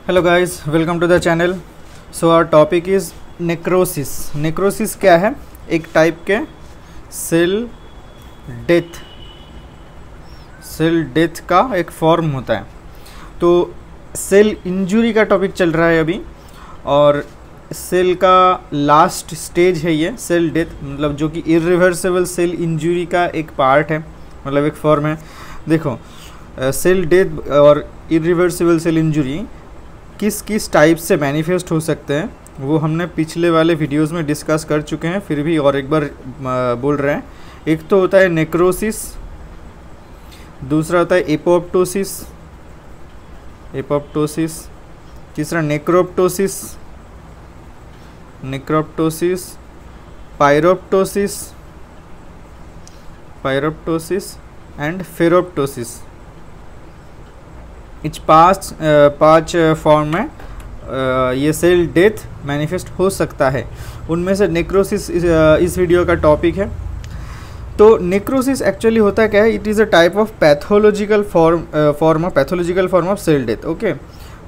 Hello guys, welcome to the channel. So our topic is necrosis. Necrosis क्या है? एक type के cell death का एक फॉर्म होता है। तो सेल इंजरी का टॉपिक चल रहा है अभी, और सेल का लास्ट स्टेज है ये सेल डेथ, मतलब जो कि इरिवर्सिबल सेल इंजरी का एक पार्ट है, मतलब एक फॉर्म है। देखो, सेल डेथ और इरिवर्सिबल सेल इंजरी किस किस टाइप से मैनिफेस्ट हो सकते हैं वो हमने पिछले वाले वीडियोस में डिस्कस कर चुके हैं, फिर भी और एक बार बोल रहे हैं। एक तो होता है नेक्रोसिस, दूसरा होता है एपोप्टोसिस, तीसरा नेक्रोप्टोसिस, पायरोप्टोसिस एंड फेरोप्टोसिस। इस पांच फॉर्म में ये सेल डेथ मैनिफेस्ट हो सकता है। उनमें से नेक्रोसिस इस वीडियो का टॉपिक है। तो नेक्रोसिस एक्चुअली होता है क्या है? It is a type of pathological form of cell death. Okay,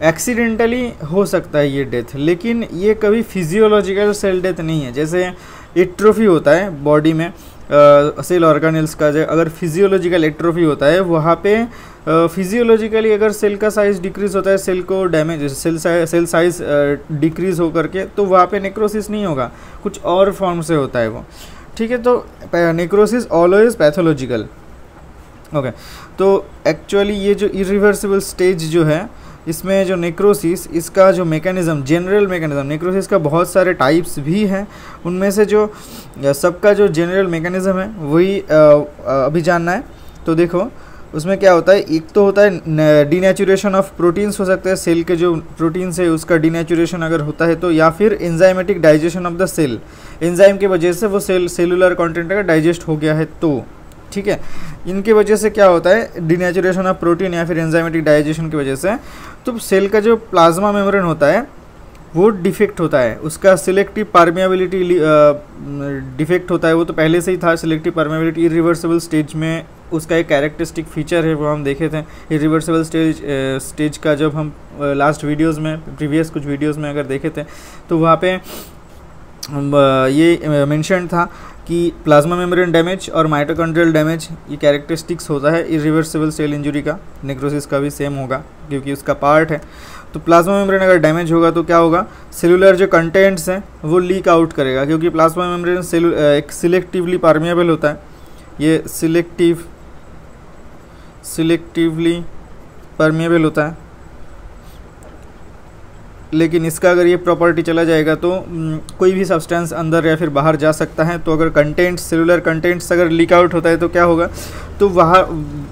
accidentally हो सकता है ये डेथ, लेकिन ये कभी फिजियोलॉजिकल सेल डेथ नहीं है। जैसे एट्रोफी होता है बॉडी में सेल ऑर्गेनेल्स का, अगर फिजियोलॉजिकल एट्रोफी होता है वहाँ पे फिजियोलॉजिकली अगर सेल का साइज़ डिक्रीज होता है, सेल को डैमेज, सेल साइज डिक्रीज हो करके, तो वहाँ पे नेक्रोसिस नहीं होगा, कुछ और फॉर्म से होता है वो। ठीक है, तो नेक्रोसिस ऑलवेज पैथोलॉजिकल। ओके, तो एक्चुअली ये जो इरिवर्सिबल स्टेज जो है, इसमें जो नेक्रोसिस, इसका जो मैकेनिज़्म, जनरल मैकेनिज़्म, नेक्रोसिस का बहुत सारे टाइप्स भी हैं। उनमें से जो सबका जो जनरल मैकेनिज़्म है वही अभी जानना है। तो देखो, उसमें क्या होता है? एक तो होता है डीनेचुरेशन ऑफ प्रोटीन्स हो सकते हैं, सेल के जो प्रोटीन्स है उसका डीनेचुरेशन अगर होता है तो, या फिर enzymatic digestion of the cell, enzyme की वजह से वो सेलुलर कंटेंट अगर डाइजेस्ट हो गया है तो। ठीक है, इनकी वजह से क्या होता है? डीनेचुरेशन ऑफ प्रोटीन या फिर एंजाइमेटिक डाइजेशन की वजह से तो सेल का जो प्लाज्मा मेम्ब्रेन होता है वो डिफेक्ट होता है, उसका सिलेक्टिव परमेबिलिटी डिफेक्ट होता है। वो तो पहले से ही था, सिलेक्टिव परमेबिलिटी इरिवर्सिबल स्टेज में उसका एक कैरेक्टरिस्टिक फीचर है, वो हम देखे थे इरिवर्सिबल स्टेज का। जब हम लास्ट वीडियोस में, प्रीवियस कुछ वीडियोस में अगर देखे थे तो वहाँ पे ये मेंशन था कि प्लाज्मा मेम्ब्रेन डैमेज और माइटोकॉन्ड्रियल डैमेज ये कैरेक्टरिस्टिक्स होता है इरिवर्सिबल सेल इंजरी का। नेक्रोसिस का भी सेम होगा क्योंकि उसका पार्ट है। तो प्लाज्मा मेम्ब्रेन अगर डैमेज होगा तो क्या होगा? सेलुलर जो कंटेंट्स हैं वो लीक आउट करेगा, क्योंकि प्लाज्मा मेम्ब्रेन एक सिलेक्टिवली परमेबल होता है। ये सिलेक्टिवली परमेबल होता है, लेकिन इसका अगर ये प्रॉपर्टी चला जाएगा तो कोई भी सब्सटेंस अंदर या फिर बाहर जा सकता है। तो अगर कंटेंट्स, सेलुलर कंटेंट्स अगर लीक आउट होता है तो क्या होगा? तो वहाँ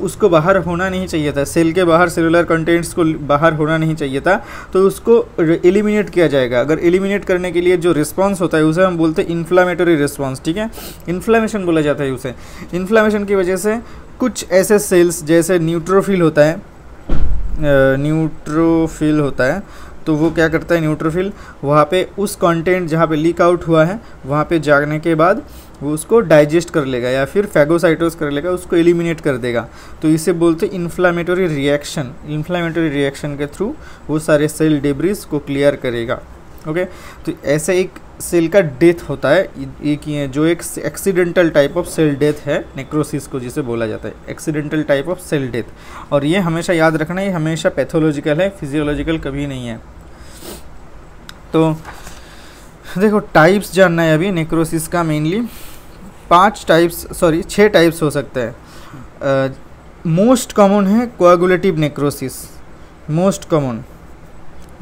उसको बाहर होना नहीं चाहिए था, सेल के बाहर सेलुलर कंटेंट्स को बाहर होना नहीं चाहिए था, तो उसको एलिमिनेट किया जाएगा। अगर एलिमिनेट करने के लिए जो रिस्पॉन्स होता है उसे हम बोलते हैं इन्फ्लामेटरी रिस्पॉन्स। ठीक है, इन्फ्लामेशन बोला जाता है उसे। इन्फ्लामेशन की वजह से कुछ ऐसे सेल्स, जैसे न्यूट्रोफिल होता है, तो वो क्या करता है? न्यूट्रोफिल वहाँ पे उस कंटेंट जहाँ पे लीक आउट हुआ है वहाँ पे जाने के बाद वो उसको डाइजेस्ट कर लेगा या फिर फैगोसाइटोस कर लेगा, उसको एलिमिनेट कर देगा। तो इसे बोलते हैं इन्फ्लामेटरी रिएक्शन। इन्फ्लामेटरी रिएक्शन के थ्रू वो सारे सेल डेब्रिस को क्लियर करेगा। ओके, तो ऐसे एक सेल का डेथ होता है, एक ये जो एक accidental type of cell death है, नेक्रोसिस को जिसे बोला जाता है, accidental type of cell death. और ये हमेशा याद रखना, ये हमेशा पैथोलॉजिकल है, फिजियोलॉजिकल कभी नहीं है। तो देखो, टाइप्स जानना है अभी नेक्रोसिस का। मेनली 6 टाइप्स हो सकते हैं। मोस्ट कॉमन है कोआगुलेटिव नेक्रोसिस, मोस्ट कॉमन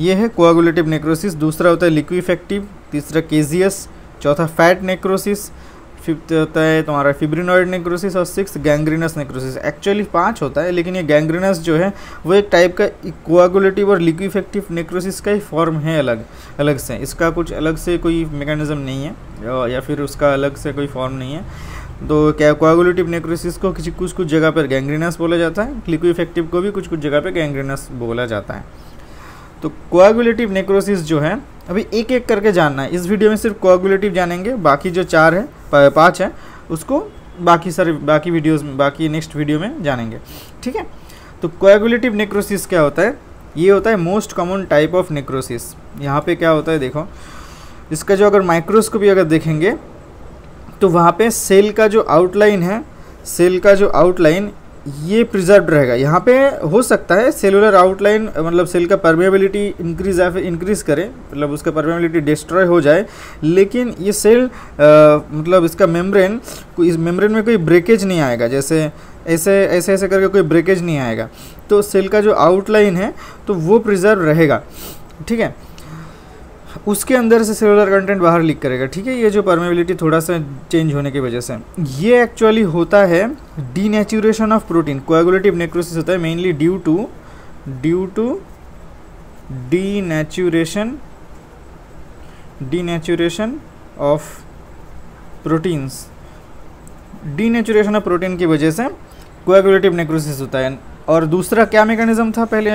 ये है कोआगुलेटिव नेक्रोसिस। दूसरा होता है लिक्विफेक्टिव, तीसरा केजियस, चौथा फैट नेक्रोसिस, फिफ्थ होता है तुम्हारा फिब्रिनॉइड नेक्रोसिस, और 6 गैंग्रीनस नेक्रोसिस। एक्चुअली 5 होता है, लेकिन ये गैंग्रीनस जो है वो एक टाइप का कोआगुलेटिव और लिक्विफेक्टिव नेक्रोसिस का ही फॉर्म है, अलग से। इसका कुछ अलग से कोई मैकेनिज्म नहीं है, या फिर उसका अलग से कोई फॉर्म नहीं है। तो क्या कोआगुलेटिव नेक्रोसिस को कुछ जगह पर गैंग्रीनस बोला जाता है, लिक्विफेक्टिव को भी कुछ जगह पर गैंग्रीनस बोला जाता है। तो कोआगुलेटिव नेक्रोसिस जो है, अभी एक एक करके जानना है। इस वीडियो में सिर्फ कोआगुलेटिव जानेंगे, बाकी जो 5 है उसको बाकी वीडियोस में, बाकी नेक्स्ट वीडियो में जानेंगे। ठीक है, तो कोएगुलेटिव नेक्रोसिस क्या होता है? ये होता है most common type of necrosis. यहाँ पे क्या होता है देखो, इसका जो अगर माइक्रोस्कोपी अगर देखेंगे तो वहाँ पे सेल का जो आउटलाइन है, सेल का जो आउटलाइन ये प्रिजर्व रहेगा। यहाँ पे हो सकता है सेलुलर आउटलाइन मतलब सेल का परमेबिलिटी इंक्रीज या फिर इंक्रीज करे, मतलब उसका परमेबिलिटी डिस्ट्रॉय हो जाए, लेकिन ये सेल मतलब इसका मेम्ब्रेन, इस मेम्ब्रेन में कोई ब्रेकेज नहीं आएगा, जैसे ऐसे ऐसे ऐसे करके कोई ब्रेकेज नहीं आएगा। तो सेल का जो आउटलाइन है तो वो प्रिजर्व रहेगा, ठीक है। उसके अंदर से सेलुलर कंटेंट बाहर लीक करेगा, ठीक है। ये जो परमेबिलिटी थोड़ा सा चेंज होने की वजह से ये एक्चुअली होता है denaturation of protein. Coagulative necrosis होता है mainly due to denaturation of proteins. Denaturation of protein की वजह से कोएगुलेटिव नेक्रोसिस होता है। और दूसरा क्या मैकेनिज्म था पहले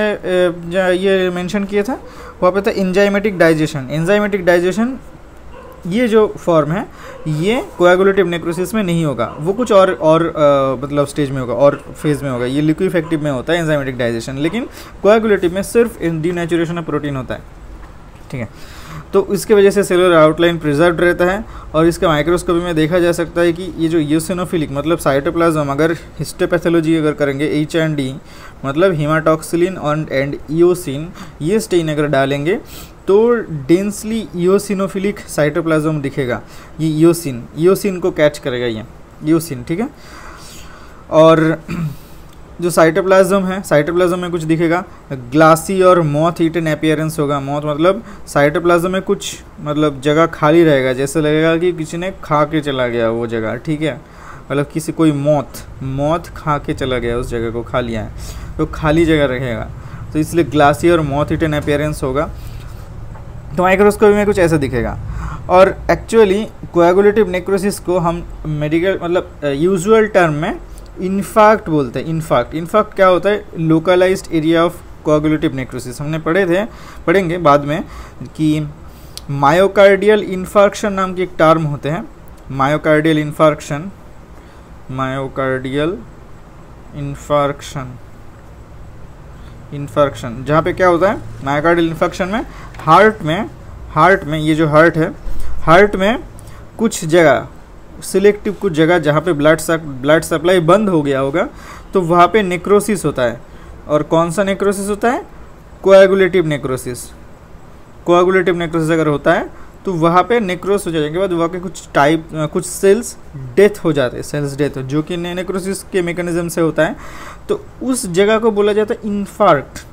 ये मेंशन किया था, वहाँ पे था एंजाइमेटिक डाइजेशन। एंजाइमेटिक डाइजेशन ये जो फॉर्म है ये कोएगुलेटिव नेक्रोसिस में नहीं होगा, वो कुछ और मतलब स्टेज में होगा और फेज में होगा। ये लिक्विफेक्टिव में होता है एंजाइमेटिक डाइजेशन, लेकिन कोएगुलेटिव में सिर्फ डीनेचुरेशन ऑफ प्रोटीन होता है, ठीक है। तो इसके वजह से सेलुलर आउटलाइन प्रिजर्व रहता है। और इसका माइक्रोस्कोपी में देखा जा सकता है कि ये जो ईओसिनोफिलिक मतलब साइटोप्लाज्म, अगर हिस्टोपैथोलॉजी अगर करेंगे H&D मतलब हीमाटॉक्सिलिन और एंड ईओसिन, ये स्टेन अगर डालेंगे तो डेंसली ईओसिनोफिलिक साइटोप्लाज्म दिखेगा। ये ईओसिन को कैच करेगा, ये ईओसिन, ठीक है। और जो साइटोप्लाज्म है, साइटोप्लाज्म में कुछ दिखेगा, ग्लासी और मॉथ ईटन अपीयरेंस होगा। मॉथ मतलब साइटोप्लाज्म में कुछ मतलब जगह खाली रहेगा, जैसे लगेगा कि किसी ने खा के चला गया वो जगह, ठीक है। मतलब किसी कोई मॉथ खा के चला गया, उस जगह को खा लिया है, तो खाली जगह रहेगा, तो इसलिए ग्लासी और मॉथ ईटन अपीयरेंस होगा। तो माइक्रोस्कोपी में कुछ ऐसा दिखेगा। और एक्चुअली कोएगुलेटिव नेक्रोसिस को हम मेडिकल मतलब यूजुअल टर्म में इन्फार्क्ट बोलते हैं। इन्फार्क्ट क्या होता है? Localised area of coagulative necrosis. हमने पढ़ेंगे बाद में कि मायोकार्डियल इन्फार्क्शन नाम की एक टर्म होते हैं। मायोकार्डियल इन्फार्क्शन जहाँ पे क्या होता है, मायोकार्डियल इन्फार्क्शन में हार्ट में ये जो हार्ट है, हार्ट में कुछ जगह सिलेक्टिव कुछ जगह जहाँ पे ब्लड सप्लाई बंद हो गया होगा, तो वहाँ पे नेक्रोसिस होता है। और कौन सा नेक्रोसिस होता है? Coagulative necrosis. कोएगुलेटिव नेक्रोसिस अगर होता है तो वहाँ पे नेक्रोस हो जाने के बाद वहाँ के कुछ सेल्स डेथ हो जाते हैं, सेल्स डेथ हो, जो कि नेक्रोसिस के मैकेनिज्म से होता है। तो उस जगह को बोला जाता है इन्फार्क्ट।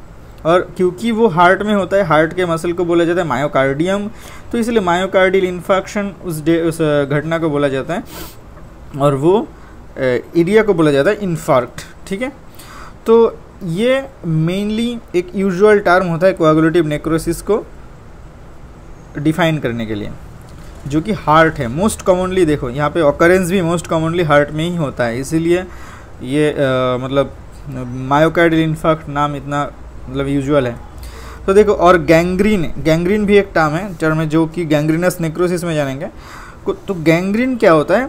और क्योंकि वो हार्ट में होता है, हार्ट के मसल को बोला जाता है मायोकार्डियम, तो इसलिए मायोकार्डियल इन्फार्क्शन उस घटना को बोला जाता है, और वो एरिया को बोला जाता है इन्फार्क्ट, ठीक है। तो ये मेनली एक यूजुअल टर्म होता है कोएगुलेटिव नेक्रोसिस को डिफाइन करने के लिए, जो कि हार्ट है। मोस्ट कॉमनली देखो यहाँ पे ऑकरेंस भी मोस्ट कॉमनली हार्ट में ही होता है, इसीलिए ये मतलब मायोकार्डियल इन्फार्क्ट नाम इतना मतलब यूजुअल है। तो देखो, और गैंग्रीन भी एक टर्म है जो कि गैंग्रीनस नेक्रोसिस में जानेंगे। तो गैंग्रीन क्या होता है?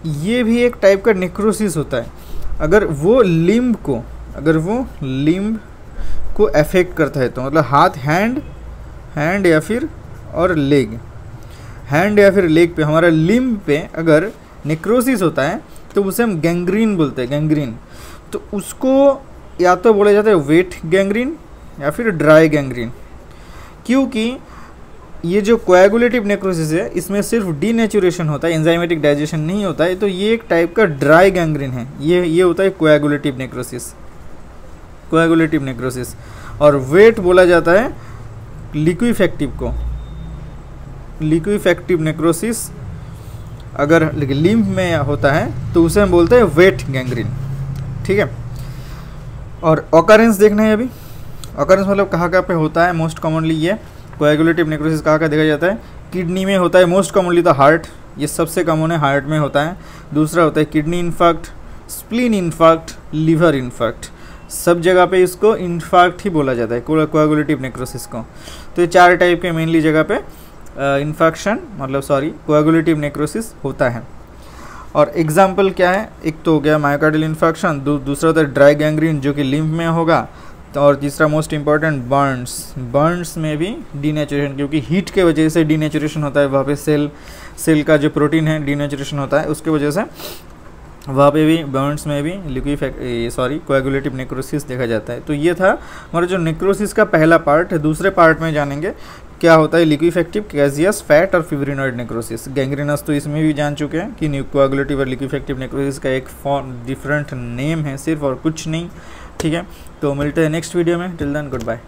ये भी एक टाइप का नेक्रोसिस होता है। अगर वो लिम्ब को अफेक्ट करता है, तो मतलब हाथ, हैंड या फिर और लेग, हैंड या फिर लेग पे, हमारा लिम्ब पे अगर नेक्रोसिस होता है तो उसे हम गैंग्रीन बोलते हैं, गैंग्रीन। तो उसको या तो बोला जाता है वेट गैंग्रीन या फिर ड्राई गैंग्रीन, क्योंकि ये जो कोएगुलेटिव नेक्रोसिस है इसमें सिर्फ डीनेचुरेशन होता है, एंजाइमेटिक डाइजेशन नहीं होता है। तो ये एक टाइप का ड्राई गैंग्रीन है, ये होता है कोएगुलेटिव नेक्रोसिस। और वेट बोला जाता है लिक्विफेक्टिव को। लिक्विफेक्टिव नेक्रोसिस अगर लिम्फ में होता है तो उसे हम बोलते हैं वेट गैंग्रीन, ठीक है। और ऑकरेंस देखना है अभी। ऑकरेंस मतलब कहाँ पे होता है मोस्ट कॉमनली? ये कोएगुलेटिव नेक्रोसिस कहाँ देखा जाता है? किडनी में होता है मोस्ट कॉमनली, तो हार्ट, ये सबसे कॉमन है, हार्ट में होता है। दूसरा होता है kidney infarct, spleen infarct, liver infarct, सब जगह पे इसको इन्फार्क्ट ही बोला जाता है कोएगुलेटिव नेक्रोसिस को। तो ये 4 टाइप के मेनली जगह पे कोएगुलेटिव नेक्रोसिस होता है। और एग्जाम्पल क्या है? एक तो हो गया मायोकार्डियल इन्फार्क्शन, दूसरा होता है ड्राई गैंग्रीन जो कि लिम्फ में होगा, तो और तीसरा मोस्ट इम्पॉर्टेंट बर्न्स में भी डीनेचुरेशन, क्योंकि हीट के वजह से डीनेचुरेशन होता है वहाँ पे, सेल का जो प्रोटीन है डीनेचुरेशन होता है उसके वजह से वहाँ पे भी, बर्न्स में भी कोएगुलेटिव नेक्रोसिस देखा जाता है। तो ये था हमारा जो नेक्रोसिस का पहला पार्ट है। दूसरे पार्ट में जानेंगे क्या होता है लिक्विफेक्टिव, गैसियस, फैट और फिब्रिनॉइड नेक्रोसिस। गैंग्रीनस तो इसमें भी जान चुके हैं कि कोएगुलेटिव और लिक्विफेक्टिव नेक्रोसिस का एक डिफरेंट नेम है सिर्फ और कुछ नहीं, ठीक है। तो मिलते हैं नेक्स्ट वीडियो में, टिल देन गुड बाय।